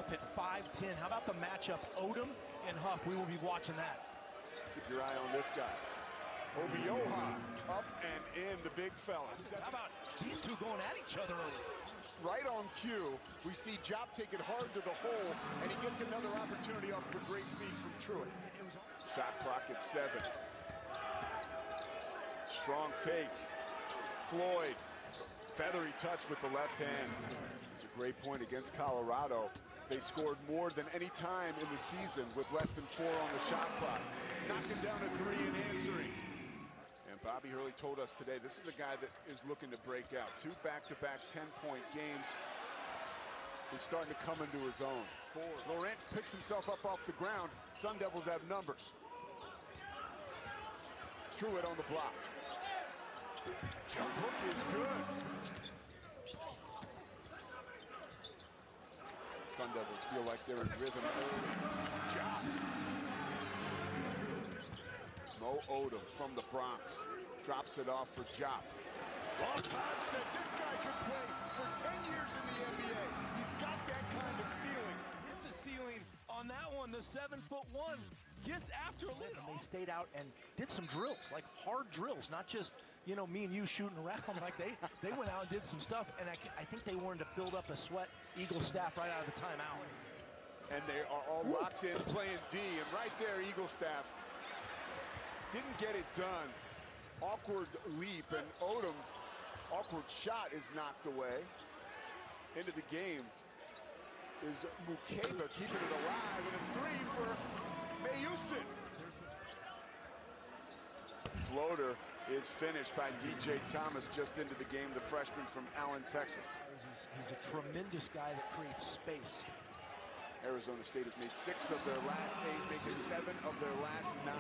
Huff at 5'10". How about the matchup, Odom and Huff? We will be watching that. Keep your eye on this guy. Obioha up and in, the big fella. How about these two going at each other early? Right on cue, we see Job take it hard to the hole, and he gets another opportunity off of a great feed from Truitt. Shot clock at 7. Strong take. Floyd, feathery touch with the left hand. It's a great point against Colorado. They scored more than any time in the season with less than 4 on the shot clock. Knocking down a 3 and answering. And Bobby Hurley told us today, this is a guy that is looking to break out. 2 back-to-back 10-point games. He's starting to come into his own. Laurent picks himself up off the ground. Sun Devils have numbers. Truitt on the block. Jump hook is good. Sun Devils feel like they're in rhythm early. Job. Mo Odom from the Bronx drops it off for Jop. Ross Hodge said this guy could play for 10 years in the NBA. He's got that kind of ceiling. Hit the ceiling on that one. The 7'1" gets after a little. They stayed out and did some drills, like hard drills, not just, you know, me and you shooting around. Like they went out and did some stuff, and I think they wanted to build up a sweat. Eagle staff right out of the timeout. And they are all locked in playing D, and right there, Eagle staff didn't get it done. Awkward leap, and Odom, awkward shot is knocked away. Into the game is Mukeba keeping it alive, and a 3 for Mayusin. Floater is finished by DJ Thomas just into the game, the freshman from Allen, Texas. He's a tremendous guy that creates space. Arizona State has made 6 of their last 8, making 7 of their last 9.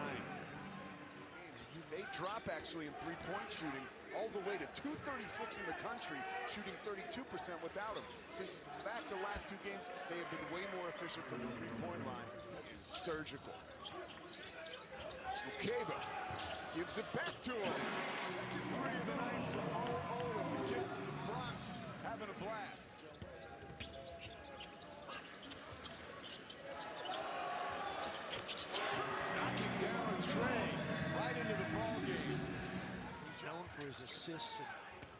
They drop actually in 3-point shooting all the way to 236 in the country, shooting 32% without him. Since back the last 2 games, they have been way more efficient from the 3-point line. It is surgical. Mukeba gives it back to him. Second 3 of the night for Odom. The kid from the Bronx having a blast. Knocking down a tray. Right into the ball game. He's known for his assists and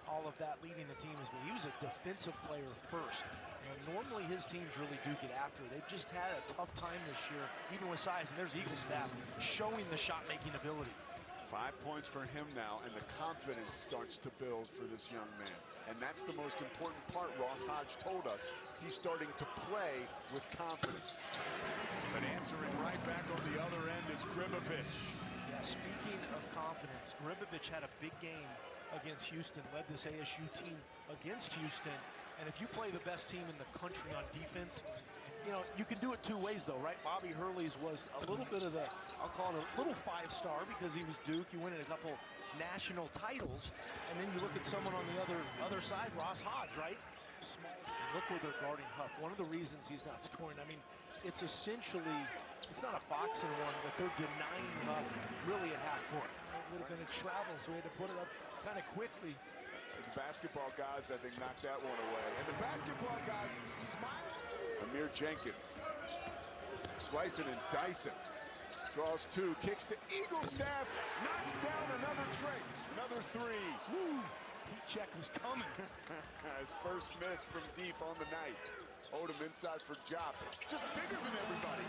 all of that leading the team. He was a defensive player first. And normally his teams really do get after it. They've just had a tough time this year, even with size. And there's Eagle staff showing the shot-making ability. 5 points for him now, and the confidence starts to build for this young man. And that's the most important part, Ross Hodge told us. He's starting to play with confidence. But answering right back on the other end is Gribovich. Yeah, speaking of confidence, Gribovich had a big game against Houston, led this ASU team against Houston. And if you play the best team in the country on defense, you know, you can do it 2 ways though, right? Bobby Hurley's was a little bit of the, I'll call it a little 5-star because he was Duke. He winning a couple national titles. And then you look at someone on the other side, Ross Hodge, right? Small. Look where they're guarding Huff. One of the reasons he's not scoring, I mean, it's essentially, it's not a boxing one, but they're denying Huff really at half court. It would have been a travel, so we had to put it up kind of quickly. The basketball gods, I think, knocked that one away. And the basketball gods smile. Amir Jenkins slicing and dicing. Draws 2, kicks to Eagle staff, knocks down another tray. Another 3. Woo. Heat check was coming. His first miss from deep on the night. Odom inside for Jop. Just bigger than everybody.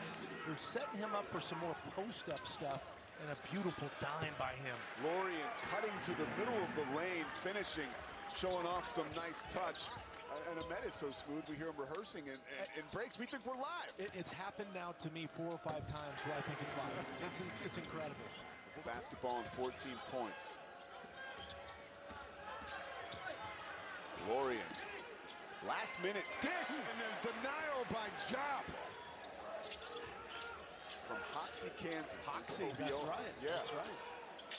They're setting him up for some more post-up stuff, and a beautiful dime by him. Lorien cutting to the middle of the lane, finishing, showing off some nice touch. And Ahmed is so smooth, we hear him rehearsing in breaks. We think we're live. It's happened now to me 4 or 5 times where I think it's live. It's incredible. Basketball and 14 points. Lorien. Last minute dish and then denial by Jop. From Hoxie, Kansas. Hoxie, that's right. Yeah. That's right.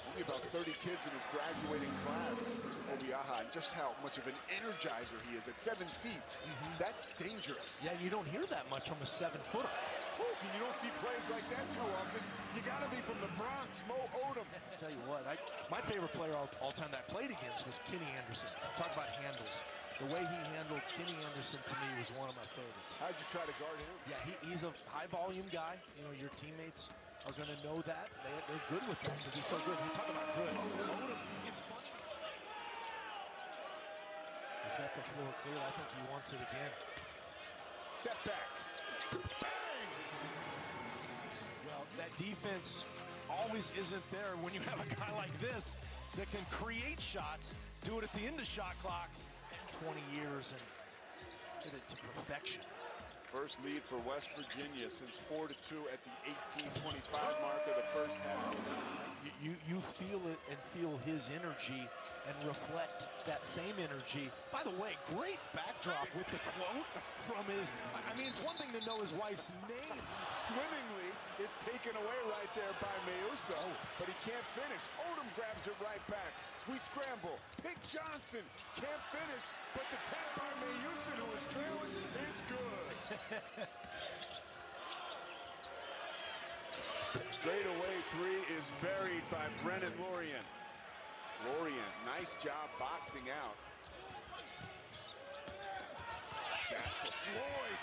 Only about 30 kids in his graduating class. Obiaha, and just how much of an energizer he is at 7 feet. That's dangerous. Yeah, you don't hear that much from a 7-footer. And you don't see plays like that too often. You got to be from the Bronx, Mo Odom. I'll tell you what, my favorite player all time that I played against was Kenny Anderson. Talk about handles. The way he handled Kenny Anderson to me was one of my favorites. How'd you try to guard him? Yeah, he's a high-volume guy. You know, your teammates are going to know that. They're good with that because he's so good. You talk about good. Odom, it's fun. He's got the floor clear. I think he wants it again. Step back. Bang! Well, that defense always isn't there when you have a guy like this that can create shots, do it at the end of shot clocks. 20 years and did it to perfection. First lead for West Virginia since 4-2 at the 18:25 mark of the first half. You feel it and feel his energy and reflect that same energy. By the way, great backdrop with the quote from his, I mean, it's one thing to know his wife's name. Swimmingly, it's taken away right there by Mayusa, but he can't finish. Odom grabs it right back. We scramble. Pick Johnson can't finish, but the tap by Mayusa, who is trailing, is good. Straightaway three is buried by Brennan Lorient. Lorient, nice job boxing out. Jasper Floyd,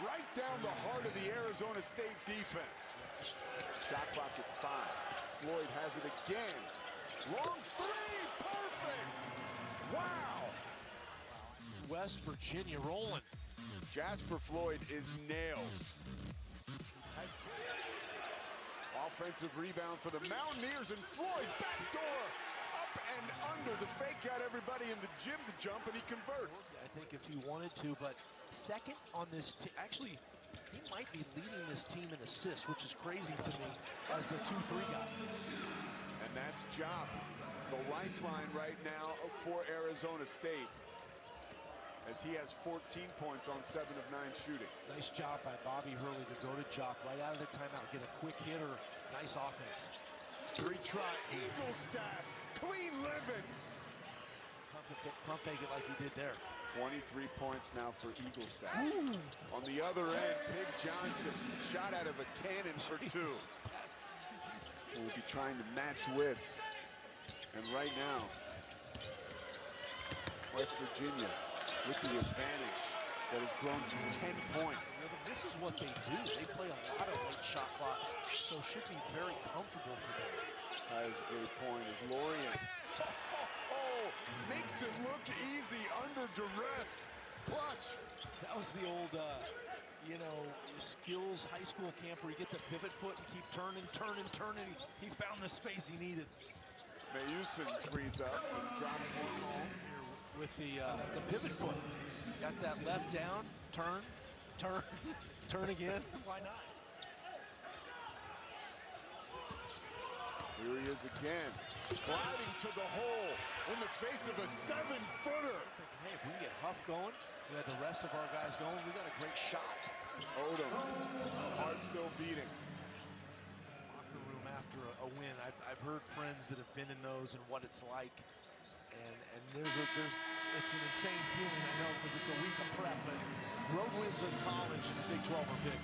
right down the heart of the Arizona State defense. Shot clock at 5. Floyd has it again. Long three, perfect. Wow. West Virginia rolling. Jasper Floyd is nails. Offensive rebound for the Mountaineers, and Floyd backdoor up and under. The fake got everybody in the gym to jump, and he converts. I think if he wanted to, but second on this team, actually, he might be leading this team in assists, which is crazy to me as the 2-3 guy. And that's Jop, the lifeline right now for Arizona State, as he has 14 points on 7 of 9 shooting. Nice job by Bobby Hurley to go to Jop right out of the timeout, get a quick hitter, nice offense. 3-try, Eagle staff, clean living. Pump fake it like he did there. 23 points now for Eagle staff. On the other end, Pig Johnson shot out of a cannon for 2. We'll be trying to match wits. And right now, West Virginia with the advantage that has grown to 10 points. This is what they do. They play a lot of late shot clocks, so it should be very comfortable for them. That is a great point. As Lorient makes it look easy under duress. Clutch. That was the old, you know, skills high school camp where you get the pivot foot and keep turning. He found the space he needed. Mayusin frees up and drops one home. With the pivot foot. Got that left down, turn again. Why not? Here he is again, gliding to the hole in the face of a 7-footer. Hey, if we can get Huff going, we had the rest of our guys going, we got a great shot. Odom, heart still beating. Locker room after a win. I've heard friends that have been in those and what it's like. And it's an insane feeling, I know, because it's a week of prep, but road wins in college and the Big 12 are big.